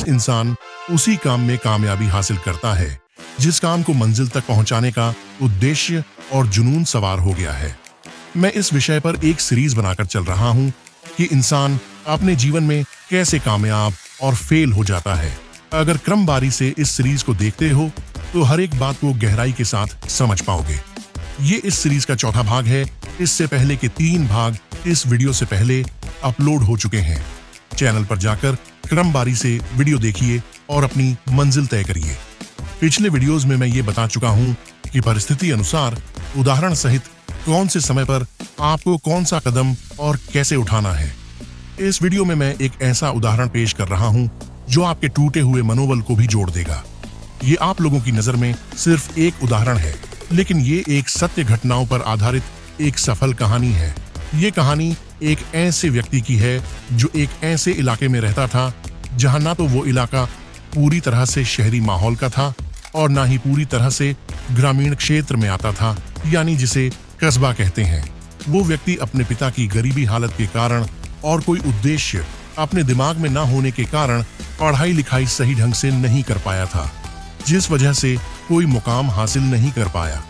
Success इंसान उसी काम में कामयाबी हासिल करता है जिस काम को मंजिल तक पहुंचाने का उद्देश्य और जुनून सवार हो गया है। मैं इस विषय पर एक सीरीज बनाकर चल रहा हूं कि इंसान अपने जीवन में कैसे कामयाब और फेल हो जाता है। अगर क्रमवारी से इस सीरीज को देखते हो तो हर एक बात को गहराई के साथ समझ पाओगे। ये इस सीरीज का चौथा भाग है। इससे पहले के 3 भाग इस वीडियो से पहले अपलोड हो चुके हैं। चैनल पर जाकर क्रमवारी से वीडियो देखिए और अपनी मंजिल तय करिए। पिछले वीडियोस में मैं ये बता चुका हूँ कि परिस्थिति अनुसार उदाहरण सहित कौन से समय पर आपको कौन सा कदम और कैसे उठाना है। इस वीडियो में मैं एक ऐसा उदाहरण पेश कर रहा हूँ जो आपके टूटे हुए मनोबल को भी जोड़ देगा। ये आप लोगों की नजर में सिर्फ एक उदाहरण है, लेकिन ये एक सत्य घटनाओं पर आधारित एक सफल कहानी है। ये कहानी एक ऐसे व्यक्ति की है जो एक ऐसे इलाके में रहता था जहां ना तो वो इलाका पूरी तरह से शहरी माहौल का था और ना ही पूरी तरह से ग्रामीण क्षेत्र में आता था, यानी जिसे कस्बा कहते हैं। वो व्यक्ति अपने पिता की गरीबी हालत के कारण और कोई उद्देश्य अपने दिमाग में ना होने के कारण पढ़ाई लिखाई सही ढंग से नहीं कर पाया था, जिस वजह से कोई मुकाम हासिल नहीं कर पाया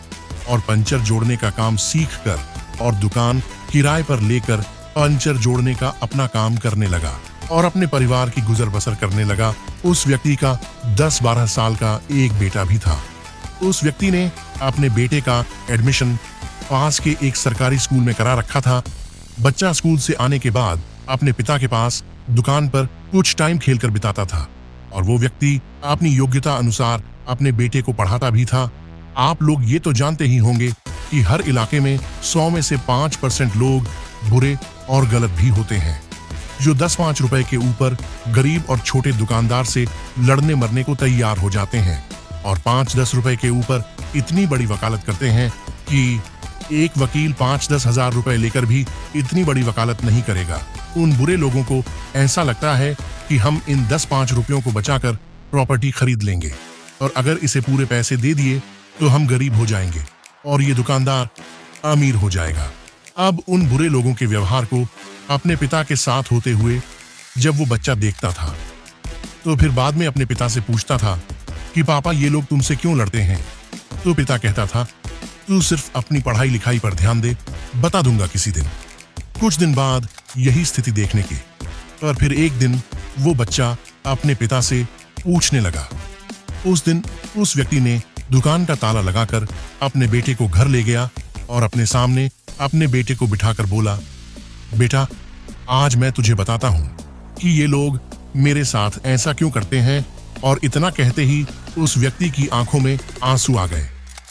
और पंचर जोड़ने का काम सीखकर और दुकान किराए पर लेकर पंचर जोड़ने का अपना काम करने लगा और अपने परिवार की गुजर बसर करने लगा। उस व्यक्ति का 10-12 साल का एक बेटा भी था। उस व्यक्ति ने अपने बेटे का एडमिशन पास के एक सरकारी स्कूल में करा रखा था। बच्चा स्कूल से आने के बाद अपने पिता के पास दुकान पर कुछ टाइम खेलकर बिताता था और वो व्यक्ति अपनी योग्यता अनुसार अपने बेटे को पढ़ाता भी था। आप लोग ये तो जानते ही होंगे कि हर इलाके में 100 में से 5% लोग बुरे और गलत भी होते हैं, जो 10-5 रुपए के ऊपर गरीब और छोटे दुकानदार से लड़ने मरने को तैयार हो जाते हैं और 5-10 रुपए के ऊपर इतनी बड़ी वकालत करते हैं कि एक वकील 5-10 हजार रुपए लेकर भी इतनी बड़ी वकालत नहीं करेगा। उन बुरे लोगों को ऐसा लगता है कि हम इन 10-5 रुपयों को बचाकर प्रॉपर्टी खरीद लेंगे और अगर इसे पूरे पैसे दे दिए तो हम गरीब हो जाएंगे और ये दुकानदार अमीर हो जाएगा। अब उन बुरे लोगों के व्यवहार को अपने पिता के साथ होते हुए जब वो बच्चा देखता था तो फिर बाद में अपने पिता से पूछता था कि पापा ये लोग तुमसे क्यों लड़ते हैं। तो पिता कहता था तू सिर्फ अपनी पढ़ाई लिखाई पर ध्यान दे, बता दूंगा किसी दिन। कुछ दिन बाद यही स्थिति देखने की और फिर एक दिन वो बच्चा अपने पिता से पूछने लगा। उस दिन उस व्यक्ति ने दुकान का ताला लगाकर अपने बेटे को घर ले गया और अपने सामने अपने बेटे को बिठाकर बोला, बेटा आज मैं तुझे बताता हूं कि ये लोग मेरे साथ ऐसा क्यों करते हैं। और इतना कहते ही उस व्यक्ति की आंखों में आंसू आ गए।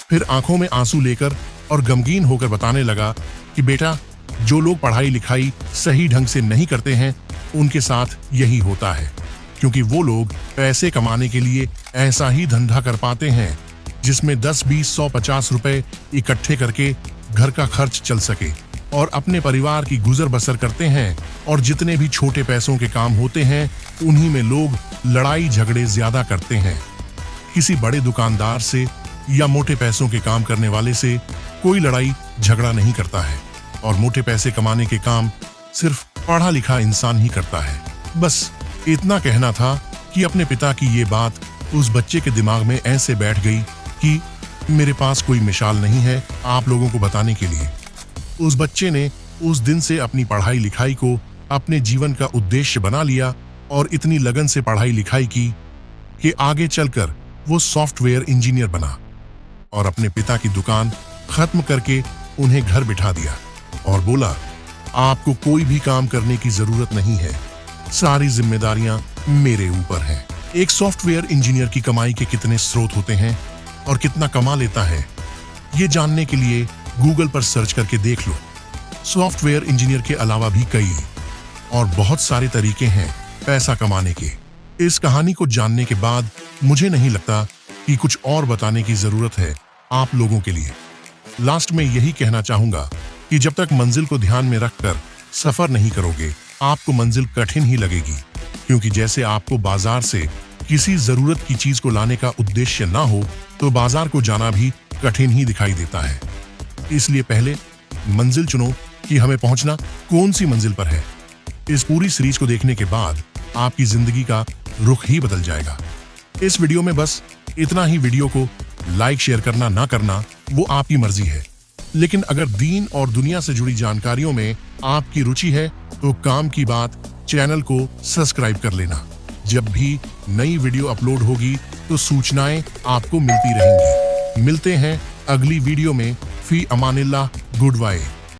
फिर आंखों में आंसू लेकर और गमगीन होकर बताने लगा कि बेटा जो लोग पढ़ाई लिखाई सही ढंग से नहीं करते हैं उनके साथ यही होता है, क्योंकि वो लोग पैसे कमाने के लिए ऐसा ही धंधा कर पाते हैं जिसमें 10, 20, 100, 50 रुपए इकट्ठे करके घर का खर्च चल सके और अपने परिवार की गुजर बसर करते हैं। और जितने भी छोटे पैसों के काम होते हैं उन्हीं में लोग लड़ाई झगड़े ज्यादा करते हैं। किसी बड़े दुकानदार से या मोटे पैसों के काम करने वाले से कोई लड़ाई झगड़ा नहीं करता है और मोटे पैसे कमाने के काम सिर्फ पढ़ा लिखा इंसान ही करता है। बस इतना कहना था कि अपने पिता की ये बात उस बच्चे के दिमाग में ऐसे बैठ गई कि मेरे पास कोई मिसाल नहीं है आप लोगों को बताने के लिए। उस बच्चे ने उस दिन से अपनी पढ़ाई लिखाई को अपने जीवन का उद्देश्य बना लिया और इतनी लगन से पढ़ाई लिखाई की कि आगे चलकर वो सॉफ्टवेयर इंजीनियर बना और अपने पिता की दुकान खत्म करके उन्हें घर बिठा दिया और बोला, आपको कोई भी काम करने की जरूरत नहीं है, सारी जिम्मेदारियां मेरे ऊपर हैं। एक सॉफ्टवेयर इंजीनियर की कमाई के कितने स्रोत होते हैं और कितना कमा लेता है, ये जानने के लिए गूगल पर सर्च करके देख लो। सॉफ्टवेयर इंजीनियर के अलावा भी कई और बहुत सारे तरीके हैं पैसा कमाने के। इस कहानी को जानने के बाद मुझे नहीं लगता कि कुछ और बताने की जरूरत है आप लोगों के लिए। लास्ट में यही कहना चाहूंगा कि जब तक मंजिल को ध्यान में रखकर सफर नहीं करोगे आपको मंजिल कठिन ही लगेगी, क्योंकि जैसे आपको बाजार से किसी जरूरत की चीज को लाने का उद्देश्य ना हो तो बाजार को जाना भी कठिन ही दिखाई देता है। इसलिए पहले मंजिल चुनो कि हमें पहुंचना कौन सी मंजिल पर है। इस पूरी सीरीज को देखने के बाद आपकी जिंदगी का रुख ही बदल जाएगा। इस वीडियो में बस इतना ही। वीडियो को लाइक शेयर करना ना करना वो आपकी मर्जी है, लेकिन अगर दीन और दुनिया से जुड़ी जानकारियों में आपकी रुचि है तो काम की बात चैनल को सब्सक्राइब कर लेना। जब भी नई वीडियो अपलोड होगी तो सूचनाएं आपको मिलती रहेंगी। मिलते हैं अगली वीडियो में। फी अमानिल्लाह, गुड बाय।